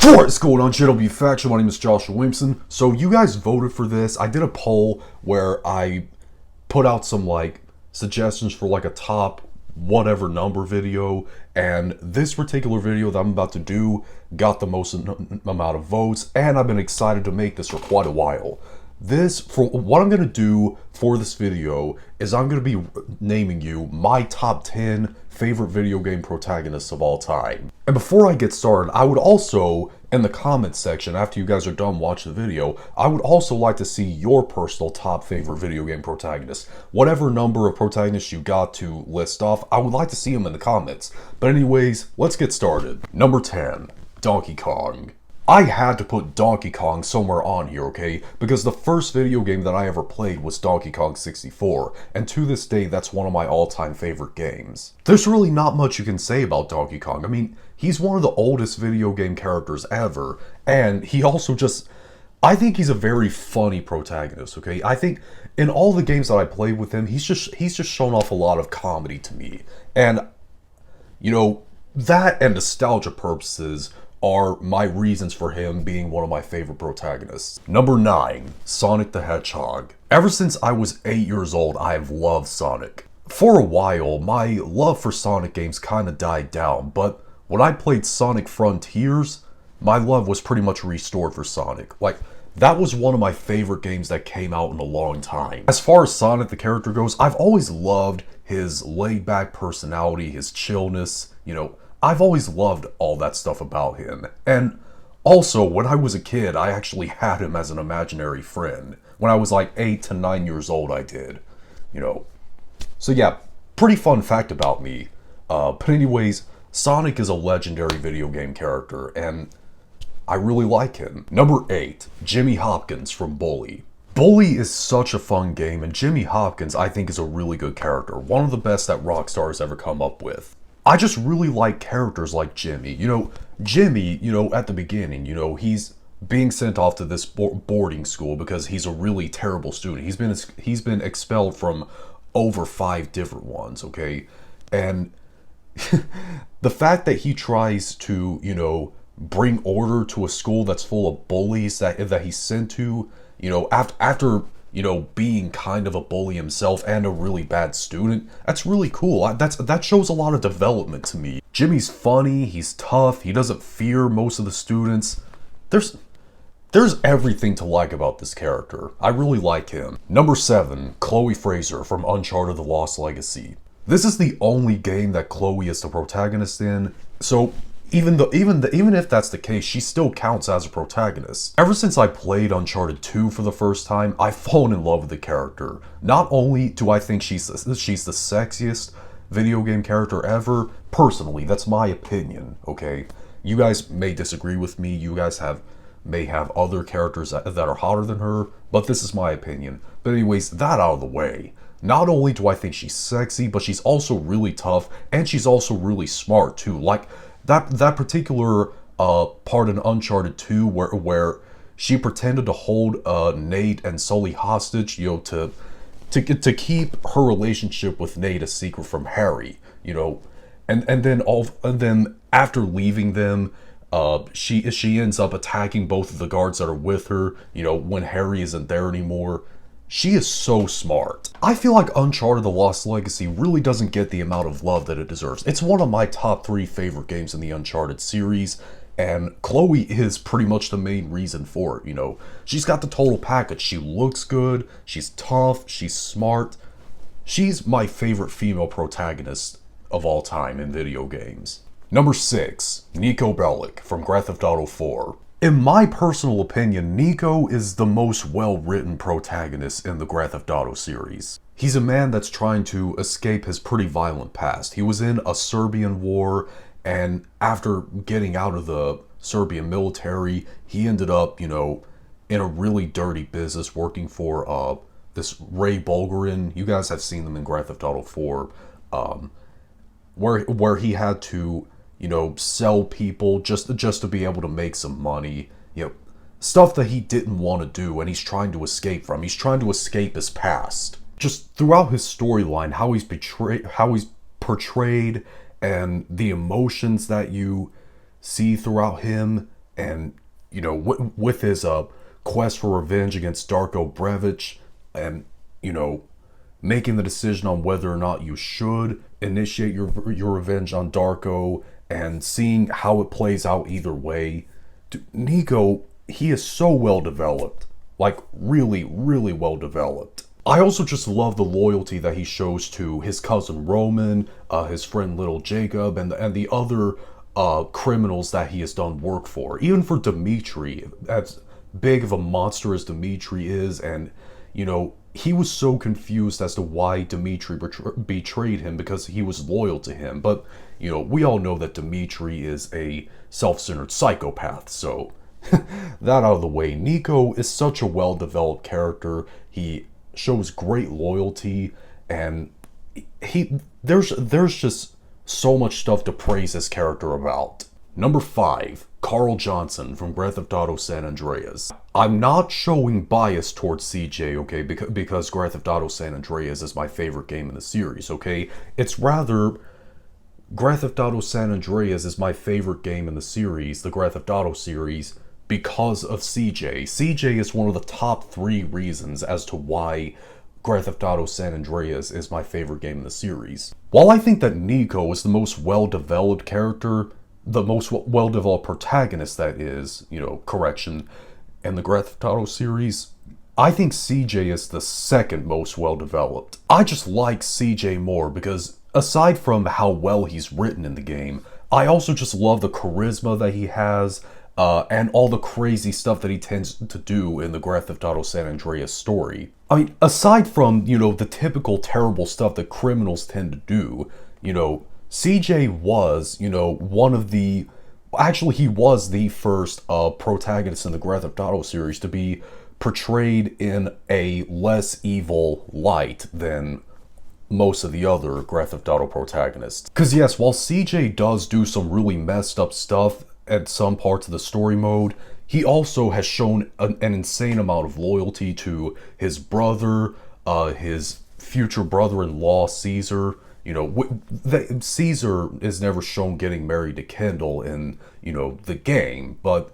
What's going on, JW Faction? My name is Joshua Williamson. So you guys voted for this. I did a poll where I put out some suggestions for a top whatever number video, and this particular video that I'm about to do got the most amount of votes, and I've been excited to make this for quite a while. For what I'm going to do for this video is I'm going to be naming you my top 10 favorite video game protagonists of all time. And before I get started, I would also, in the comments section, after you guys are done watching the video, I would also like to see your personal top favorite video game protagonists. Whatever number of protagonists you got to list off, I would like to see them in the comments. But anyways, let's get started. Number 10, Donkey Kong. I had to put Donkey Kong somewhere on here, okay? Because the first video game that I ever played was Donkey Kong 64, and to this day, that's one of my all-time favorite games. There's really not much you can say about Donkey Kong. I mean, he's one of the oldest video game characters ever, and he also I think he's a very funny protagonist, okay? I think in all the games that I played with him, he's just shown off a lot of comedy to me. And, you know, that and nostalgia purposes are my reasons for him being one of my favorite protagonists. Number 9, Sonic the Hedgehog. Ever since I was 8 years old, I have loved Sonic. For a while, my love for Sonic games kind of died down, but when I played Sonic Frontiers, my love was pretty much restored for Sonic. That was one of my favorite games that came out in a long time. As far as Sonic the character goes, I've always loved his laid-back personality, his chillness, I've always loved all that stuff about him. And also, when I was a kid, I actually had him as an imaginary friend. When I was 8 to 9 years old, I did. So yeah, pretty fun fact about me. But anyways, Sonic is a legendary video game character, and I really like him. Number 8, Jimmy Hopkins from Bully. Bully is such a fun game, and Jimmy Hopkins, I think, is a really good character. One of the best that Rockstar has ever come up with. I just really like characters like Jimmy. Jimmy, at the beginning, he's being sent off to this boarding school because he's a really terrible student. He's been expelled from over 5 different ones, okay? And the fact that he tries to, bring order to a school that's full of bullies that he's sent to, after being kind of a bully himself and a really bad student, that's really cool. That shows a lot of development to me. Jimmy's funny, he's tough, he doesn't fear most of the students. There's everything to like about this character. I really like him. Number 7, Khloe Fraser from Uncharted: The Lost Legacy. This is the only game that Khloe is the protagonist in, so even if that's the case, she still counts as a protagonist. Ever since I played Uncharted 2 for the first time, I've fallen in love with the character. Not only do I think she's the sexiest video game character ever, personally, that's my opinion, okay? You guys may disagree with me, you guys may have other characters that are hotter than her, but this is my opinion. But anyways, that out of the way. Not only do I think she's sexy, but she's also really tough, and she's also really smart too. That particular part in Uncharted 2 where she pretended to hold Nate and Sully hostage, to keep her relationship with Nate a secret from Harry, and then after leaving them, she ends up attacking both of the guards that are with her, when Harry isn't there anymore. She is so smart. I feel like Uncharted: The Lost Legacy really doesn't get the amount of love that it deserves. It's one of my top 3 favorite games in the Uncharted series, and Khloe is pretty much the main reason for it, She's got the total package. She looks good, she's tough, she's smart. She's my favorite female protagonist of all time in video games. Number 6, Nico Bellic from Grand Theft Auto 4. In my personal opinion, Nico is the most well-written protagonist in the Grand Theft Auto series. He's a man that's trying to escape his pretty violent past. He was in a Serbian war, and after getting out of the Serbian military, he ended up, in a really dirty business working for this Ray Bulgarin. You guys have seen them in Grand Theft Auto 4, where he had to sell people just to be able to make some money, stuff that he didn't want to do and he's trying to escape from. He's trying to escape his past. Just throughout his storyline, how he's portrayed and the emotions that you see throughout him, and with his quest for revenge against Darko Brevic, and making the decision on whether or not you should initiate your revenge on Darko, and seeing how it plays out either way. Nico, he is so well developed, like really, really well developed. I also just love the loyalty that he shows to his cousin Roman, his friend Little Jacob, and the other criminals that he has done work for. Even for Dimitri, as big of a monster as Dimitri is, and he was so confused as to why Dimitri betrayed him, because he was loyal to him. But we all know that Dimitri is a self-centered psychopath, so that out of the way. Nico is such a well-developed character. He shows great loyalty, and there's just so much stuff to praise this character about. Number 5, Carl Johnson from Grand Theft Auto San Andreas. I'm not showing bias towards CJ, okay, because Grand Theft Auto San Andreas is my favorite game in the series, okay? It's rather, Grand Theft Auto San Andreas is my favorite game in the series, the Grand Theft Auto series, because of CJ. CJ is one of the top 3 reasons as to why Grand Theft Auto San Andreas is my favorite game in the series. While I think that Nico is the most well-developed character, the most well-developed protagonist, that is, correction, in the Grand Theft Auto series, I think CJ is the second most well-developed. I just like CJ more because, aside from how well he's written in the game, I also just love the charisma that he has, and all the crazy stuff that he tends to do in the Grand Theft Auto San Andreas story. I mean, aside from, the typical terrible stuff that criminals tend to do, CJ was, one of the... Actually, he was the first protagonist in the Grand Theft Auto series to be portrayed in a less evil light than most of the other Grand Theft Auto protagonists. Because yes, while CJ does do some really messed up stuff at some parts of the story mode, he also has shown an insane amount of loyalty to his brother, his future brother-in-law, Caesar. Caesar is never shown getting married to Kendall in, the game, but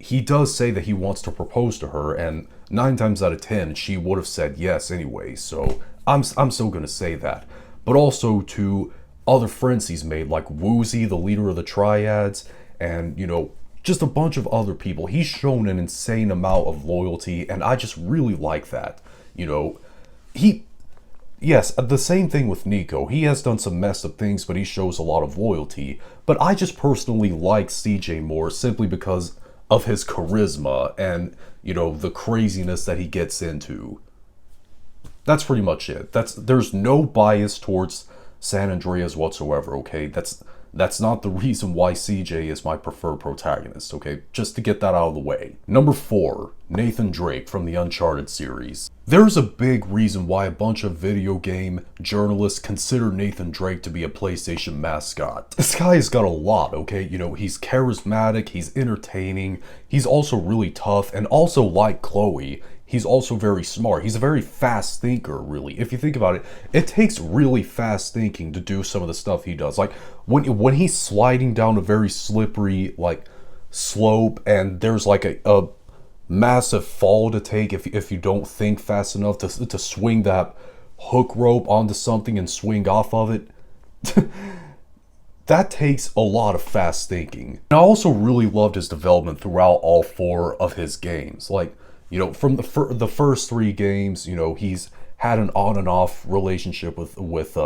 he does say that he wants to propose to her, and 9 times out of 10, she would have said yes anyway, so I'm still gonna say that. But also to other friends he's made, like Woozy, the leader of the Triads, and, just a bunch of other people. He's shown an insane amount of loyalty, and I just really like that. Yes, the same thing with Nico. He has done some messed up things, but he shows a lot of loyalty. But I just personally like CJ more simply because of his charisma and, the craziness that he gets into. That's pretty much it. There's no bias towards San Andreas whatsoever, okay? That's not the reason why CJ is my preferred protagonist, okay? Just to get that out of the way. Number 4, Nathan Drake from the Uncharted series. There's a big reason why a bunch of video game journalists consider Nathan Drake to be a PlayStation mascot. This guy has got a lot, okay? He's charismatic, he's entertaining, he's also really tough, and also like Khloe, he's also very smart. He's a very fast thinker, really. If you think about it, it takes really fast thinking to do some of the stuff he does. Like, when he's sliding down a very slippery, slope, and there's, a massive fall to take if you don't think fast enough to swing that hook rope onto something and swing off of it. That takes a lot of fast thinking. And I also really loved his development throughout all 4 of his games. From the first 3 games, he's had an on and off relationship with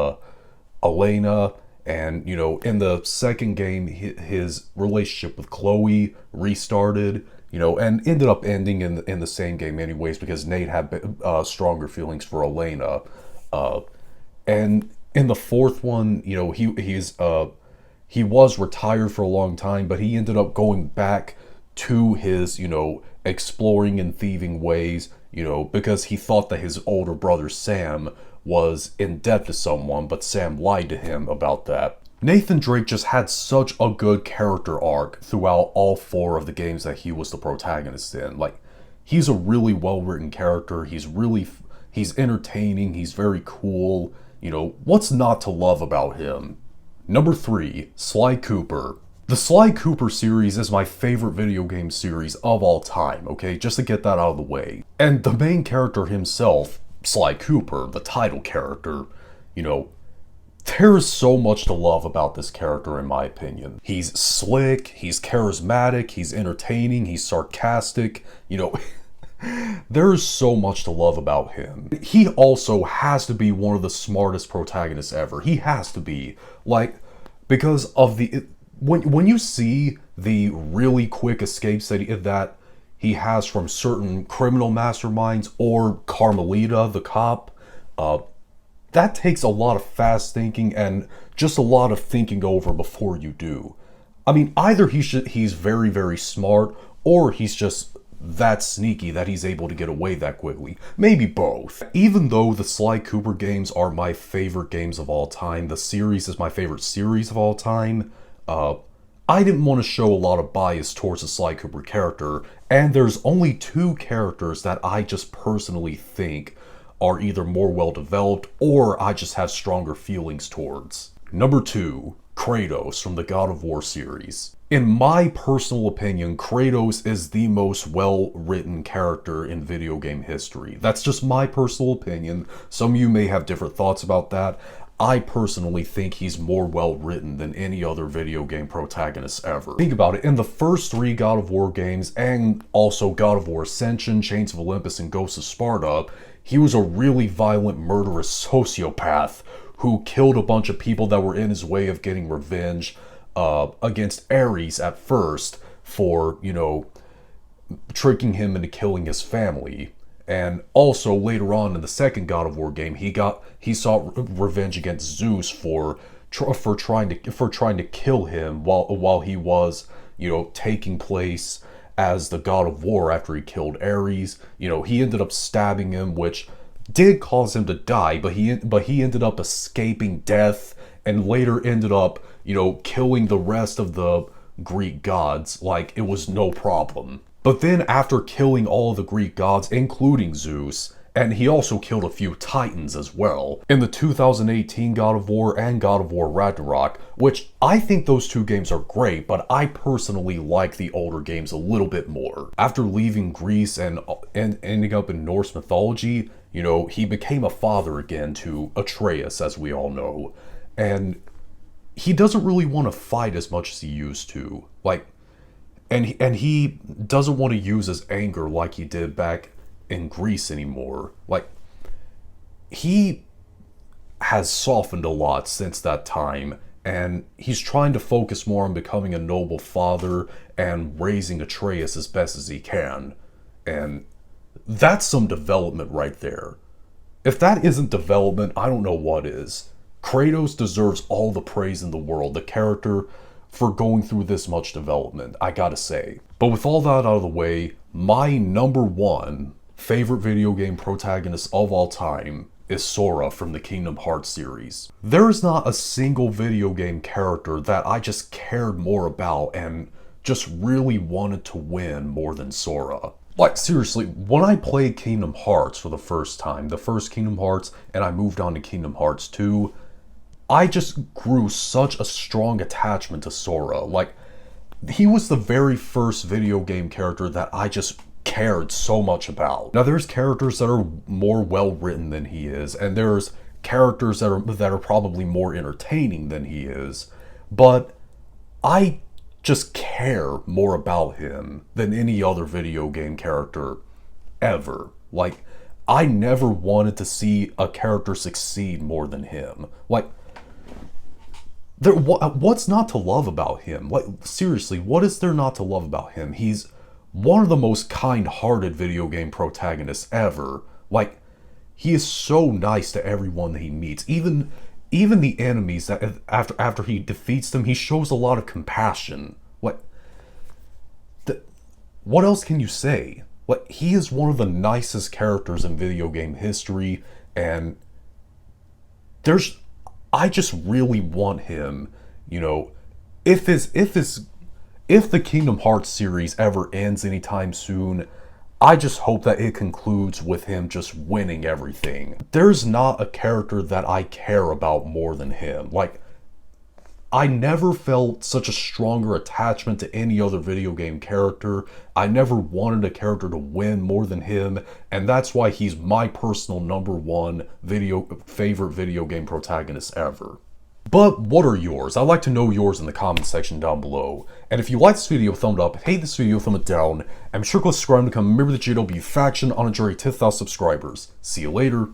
Elena, and in the second game, his relationship with Khloe restarted, and ended up ending in the same game anyways, because Nate had stronger feelings for Elena, and in the 4th one, he was retired for a long time, but he ended up going back to his exploring and thieving ways, because he thought that his older brother Sam was in debt to someone, but Sam lied to him about that. Nathan Drake just had such a good character arc throughout all 4 of the games that he was the protagonist in. He's a really well-written character, he's entertaining, he's very cool, what's not to love about him? Number 3, Sly Cooper. The Sly Cooper series is my favorite video game series of all time, okay? Just to get that out of the way. And the main character himself, Sly Cooper, the title character, you know, there is so much to love about this character in my opinion. He's slick, he's charismatic, he's entertaining, he's sarcastic, you know, there's so much to love about him. He also has to be one of the smartest protagonists ever. He has to be. Like, because of the... When you see the really quick escapes that he has from certain criminal masterminds or Carmelita, the cop, that takes a lot of fast thinking and just a lot of thinking over before you do. I mean, either he's very, very smart, or he's just that sneaky that he's able to get away that quickly. Maybe both. Even though the Sly Cooper games are my favorite games of all time, the series is my favorite series of all time, I didn't want to show a lot of bias towards the Sly Cooper character, and there's only two characters that I just personally think are either more well-developed or I just have stronger feelings towards. Number 2, Kratos from the God of War series. In my personal opinion, Kratos is the most well-written character in video game history. That's just my personal opinion. Some of you may have different thoughts about that. I personally think he's more well-written than any other video game protagonist ever. Think about it, in the first 3 God of War games, and also God of War Ascension, Chains of Olympus, and Ghosts of Sparta, he was a really violent, murderous sociopath who killed a bunch of people that were in his way of getting revenge against Ares at first for, you know, tricking him into killing his family. And also later on in the second God of War game, he sought revenge against Zeus for trying to kill him while he was, you know, taking place as the God of War after he killed Ares. You know, he ended up stabbing him, which did cause him to die, but he ended up escaping death and later ended up, you know, killing the rest of the Greek gods like it was no problem. But then after killing all the Greek gods, including Zeus, and he also killed a few titans as well, in the 2018 God of War and God of War Ragnarok, which I think those two games are great, but I personally like the older games a little bit more. After leaving Greece and ending up in Norse mythology, you know, he became a father again to Atreus, as we all know, and he doesn't really want to fight as much as he used to. Like, and he doesn't want to use his anger like he did back in Greece anymore. Like, he has softened a lot since that time, and he's trying to focus more on becoming a noble father and raising Atreus as best as he can. And that's some development right there. If that isn't development, I don't know what is. Kratos deserves all the praise in the world, the character, for going through this much development, I gotta say. But with all that out of the way, my number 1 favorite video game protagonist of all time is Sora from the Kingdom Hearts series. There is not a single video game character that I just cared more about and just really wanted to win more than Sora. Like, seriously, when I played Kingdom Hearts for the first time, the first Kingdom Hearts, and I moved on to Kingdom Hearts 2, I just grew such a strong attachment to Sora. Like, he was the very first video game character that I just cared so much about. Now, there's characters that are more well-written than he is, and there's characters that are probably more entertaining than he is, but I just care more about him than any other video game character ever. Like, I never wanted to see a character succeed more than him. Like, what's not to love about him? Like, seriously, what is there not to love about him? He's one of the most kind-hearted video game protagonists ever. Like, he is so nice to everyone that he meets. Even the enemies, that after he defeats them, he shows a lot of compassion. What else can you say? Like, he is one of the nicest characters in video game history, and I just really want him, you know, if the Kingdom Hearts series ever ends anytime soon, I just hope that it concludes with him just winning everything. There's not a character that I care about more than him. Like, I never felt such a stronger attachment to any other video game character. I never wanted a character to win more than him, and that's why he's my personal #1 favorite video game protagonist ever. But what are yours? I'd like to know yours in the comment section down below. And if you like this video, thumb it up. If you hate this video, thumb it down. And be sure to subscribe to become a member of the GW faction on a journey to 10,000 subscribers. See you later.